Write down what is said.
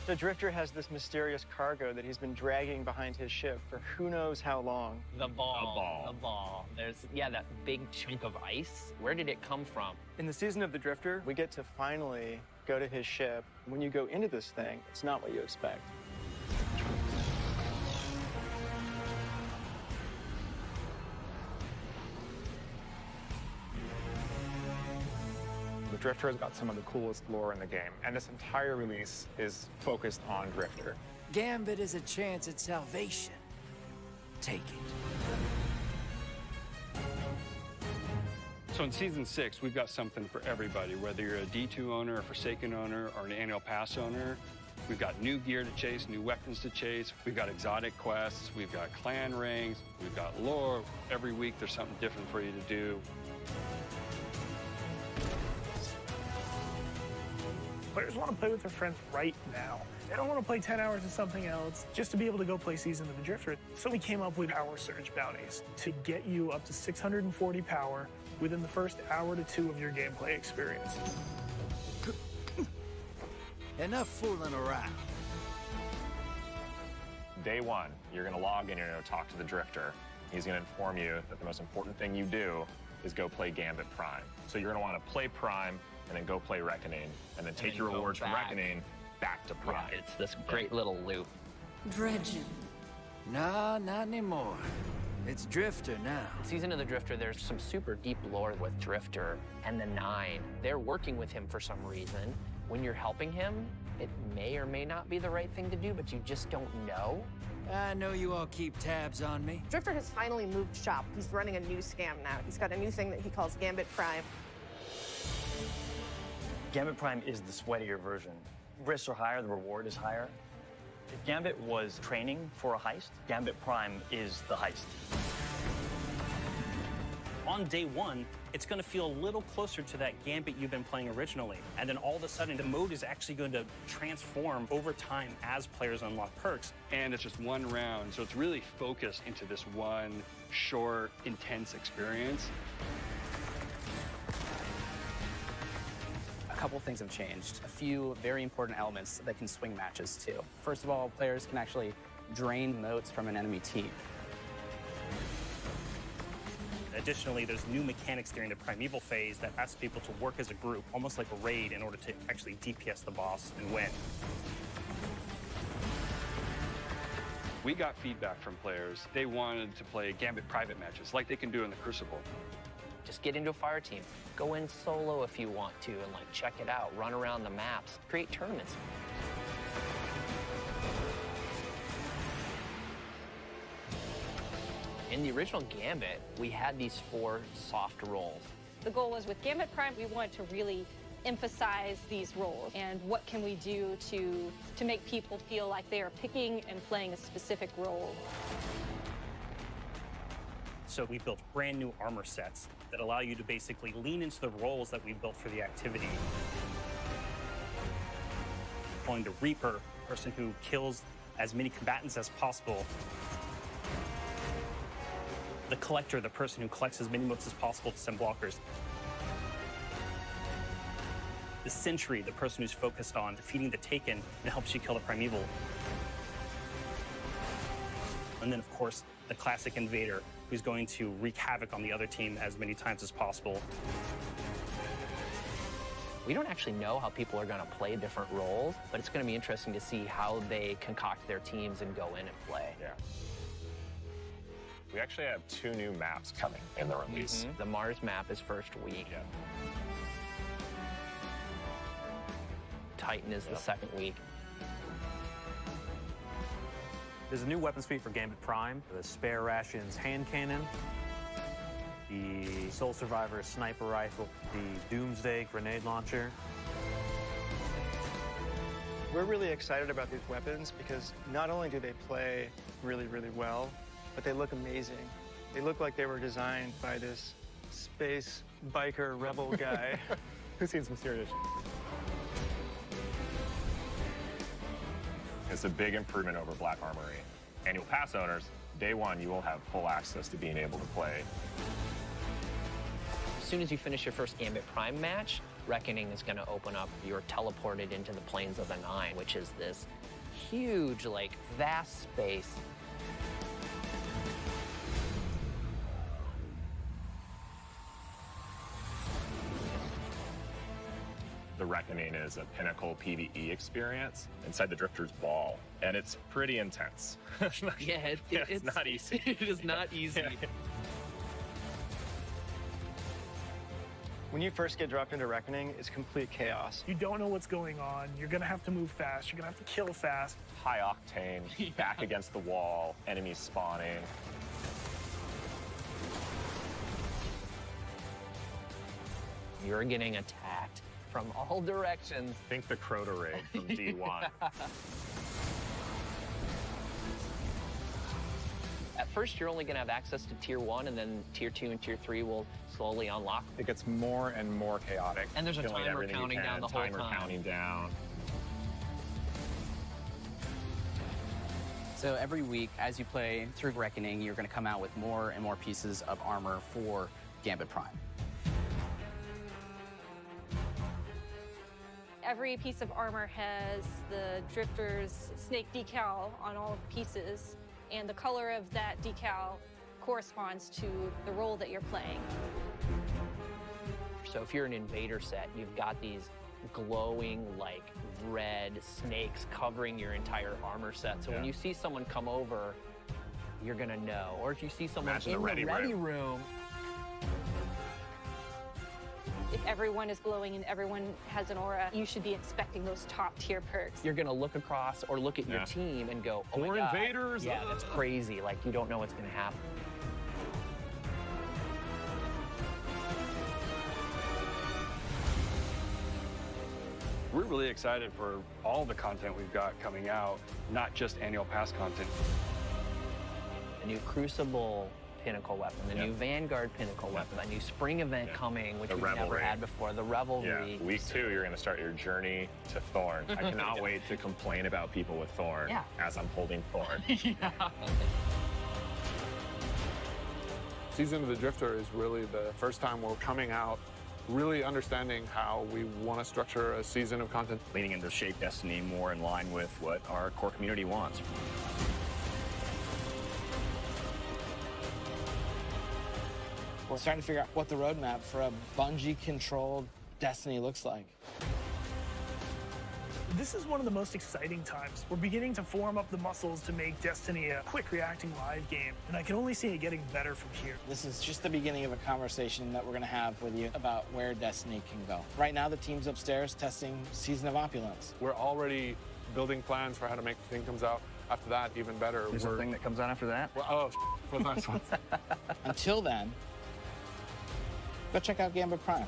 The Drifter has this mysterious cargo that he's been dragging behind his ship for who knows how long. The ball. There's, yeah, that big chunk of ice. Where did it come from? In the season of the Drifter, we get to finally go to his ship. When you go into this thing, it's not what you expect. The Drifter has got some of the coolest lore in the game, and this entire release is focused on Drifter. Gambit is a chance at salvation. Take it. So in Season 6, we've got something for everybody, whether you're a D2 owner, a Forsaken owner, or an annual pass owner. We've got new gear to chase, new weapons to chase. We've got exotic quests. We've got clan rings. We've got lore. Every week there's something different for you to do. Players want to play with their friends right now. They don't want to play 10 hours of something else just to be able to go play Season of the Drifter. So we came up with Power Surge bounties to get you up to 640 power within the first hour to 2 of your gameplay experience. Enough fooling around. Day one, you're going to log in, you're going to talk to the Drifter. He's going to inform you that the most important thing you do is go play Gambit Prime. So you're going to want to play Prime and then go play Reckoning, and then take your rewards from Reckoning back to Prime. Yeah, it's this great little loop. Dredging. Nah, not anymore. It's Drifter now. Season of the Drifter, there's some super deep lore with Drifter and the Nine. They're working with him for some reason. When you're helping him, it may or may not be the right thing to do, but you just don't know. I know you all keep tabs on me. Drifter has finally moved shop. He's running a new scam now. He's got a new thing that he calls Gambit Prime. Gambit Prime is the sweatier version. Risks are higher, the reward is higher. If Gambit was training for a heist, Gambit Prime is the heist. On day one, it's going to feel a little closer to that Gambit you've been playing originally. And then all of a sudden, the mode is actually going to transform over time as players unlock perks. And it's just one round, so it's really focused into this one short, intense experience. A couple things have changed. A few very important elements that can swing matches too. First of all, players can actually drain motes from an enemy team. Additionally, there's new mechanics during the Primeval phase that asks people to work as a group, almost like a raid, in order to actually DPS the boss and win. We got feedback from players. They wanted to play Gambit private matches like they can do in the Crucible. Just get into a fire team. Go in solo if you want to and like check it out. Run around the maps. Create tournaments. In the original Gambit, we had these 4 soft roles. The goal was with Gambit Prime, we wanted to really emphasize these roles and what can we do to make people feel like they are picking and playing a specific role. So we built brand new armor sets that allow you to basically lean into the roles that we built for the activity. Calling the Reaper, person who kills as many combatants as possible. The Collector, the person who collects as many motes as possible to send blockers. The Sentry, the person who's focused on defeating the Taken and helps you kill the Primeval. And then, of course, the classic Invader, who's going to wreak havoc on the other team as many times as possible. We don't actually know how people are going to play different roles, but it's going to be interesting to see how they concoct their teams and go in and play. Yeah. We actually have 2 new maps coming in the release. The Mars map is first week. Yeah. Titan is the second week. There's a new weapon suite for Gambit Prime, the Spare Rations hand cannon, the Soul Survivor sniper rifle, the Doomsday grenade launcher. We're really excited about these weapons because not only do they play really, really well, but they look amazing. They look like they were designed by this space biker rebel guy. Who's seen some serious shit? It's a big improvement over Black Armory. Annual pass owners, day one, you will have full access to being able to play. As soon as you finish your first Gambit Prime match, Reckoning is going to open up. You're teleported into the plains of the Nine, which is this huge, like, vast space. The Reckoning is a pinnacle PvE experience inside the Drifter's Ball, and it's pretty intense. Yeah, it's not easy. It is not easy. When you first get dropped into Reckoning, it's complete chaos. You don't know what's going on. You're going to have to move fast. You're going to have to kill fast. High octane, back against the wall, enemies spawning. You're getting attacked from all directions. Think the Crota raid from D1. At first, you're only going to have access to Tier 1, and then Tier 2 and Tier 3 will slowly unlock. It gets more and more chaotic. And there's a Killing timer everything you counting can, down the whole timer time. counting down. So every week, as you play through Reckoning, you're going to come out with more and more pieces of armor for Gambit Prime. Every piece of armor has the Drifter's snake decal on all of the pieces, and the color of that decal corresponds to the role that you're playing. So if you're an invader set, you've got these glowing, like, red snakes covering your entire armor set. So when you see someone come over, you're going to know. Or if you see someone Imagine in the ready room. If everyone is glowing and everyone has an aura, you should be expecting those top tier perks. You're going to look across or look at your team and go, oh my Four God. invaders? Yeah, that's crazy. Like, you don't know what's going to happen. We're really excited for all the content we've got coming out, not just annual pass content. The new Crucible Pinnacle weapon, the new Vanguard Pinnacle weapon, a new spring event coming, which The we've never Revelry. had before, the Revelry. Yeah, week 2, you're going to start your journey to Thorn. I cannot wait to complain about people with Thorn as I'm holding Thorn. Season of the Drifter is really the first time we're coming out really understanding how we want to structure a season of content. Leaning into shape Destiny more in line with what our core community wants. We're starting to figure out what the roadmap for a Bungie-controlled Destiny looks like. This is one of the most exciting times. We're beginning to form up the muscles to make Destiny a quick reacting live game, and I can only see it getting better from here. This is just the beginning of a conversation that we're going to have with you about where Destiny can go. Right now, the team's upstairs testing Season of Opulence. We're already building plans for how to make the thing comes out after that even better. There's a thing that comes out after that? Well, for the next one. Until then, go check out Gambit Prime.